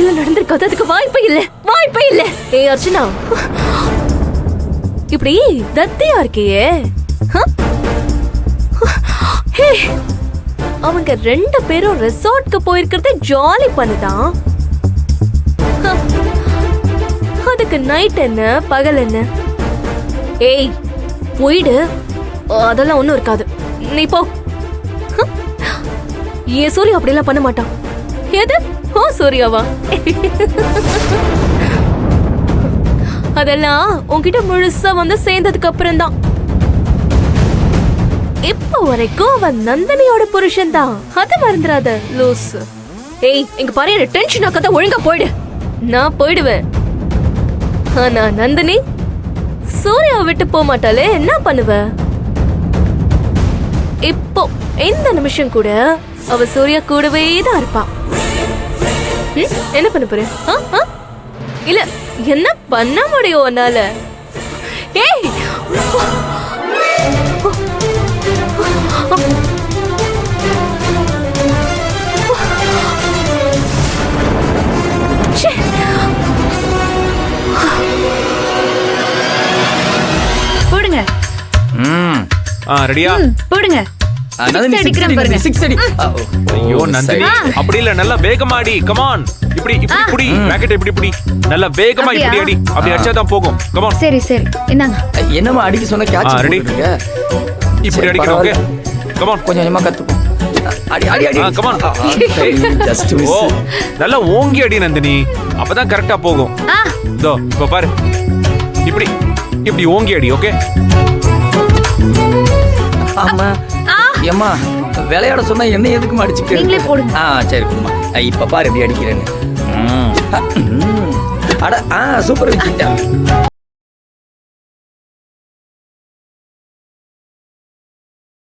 இதெல்லாம் நடந்திருக்காது. அதுக்கு வாய்ப்பே இல்ல, வாய்ப்பே இல்ல. ஏய் அர்ச்சனா, இப்படி தத்தியா இருக்கியே. ஹே, அவங்க 2 பேரும் ரெசார்ட்க்கு போயிருக்கிறது ஜாலி பண்ணுதான். அதுக்கு நைட் என்ன பகல் என்ன? ஏய் போயிடு, அதெல்லாம் ஒண்ணும் இருக்காது. நீ போ. ஏன் சூர்யா அப்படியெல்லாம் பண்ண மாட்டான். எது? ஓ சூர்யாவா? அதெல்லாம் உன்கிட்ட முழுசா வந்து சேர்ந்ததுக்கு அப்புறம் தான். இப்ப வரைக்கும் அவன் நந்தினியோட புருஷன் தான். அத மறந்துடாத லூஸ். ஏய் இங்க பாரு, டென்ஷன் ஆக்காத, ஒழுங்கா போயிடு. நான் போயிடுவேன். ஆனா நந்தினி சூர்யாவை விட்டு போக மாட்டாளே, என்ன பண்ணுவ? இப்போ இந்த நிமிஷம் கூட அவ சூர்யா கூடவே தான் இருப்பா. என்ன பண்ண போற? இல்ல என்ன பண்ண முடியும் உன்னால? ஏய் போடுங்க. ரெடியா? போடுங்க. ஐயோ நந்தினி, அப்படி இல்ல, நல்லா வேகமாடி. Come on. இப்படி இப்படி புடி, ராக்கெட் இப்படி புடி. நல்லா வேகமா இப்படி அடி. அப்படி அடிச்சா தான் போகும். Come on. சரி சரி, இந்தாங்க. என்னமா அடிக்க சொன்னா கேட்ச் ரெடி. இப்படி அடிக்கணும். Okay come on. கொஞ்சம் கொஞ்சமா கத்து. அடி அடி அடி. Come on. Just miss. ஓ நல்லா ஓங்கி அடி நந்தினி, அப்பதான் கரெக்ட்டா போகும். இதோ இப்ப பாரு, இப்படி இப்படி ஓங்கி அடி. ஓகே. ஆமா ஏம்மா, விளையாட சொன்னா என்ன எதுக்குமா அடிச்சுக்க? நீங்களே போடுங்க. சரி கும்மா, இப்ப பாரு எப்படி அடிக்கிறேன்னு. அட சூப்பர் விக்கிட்டா.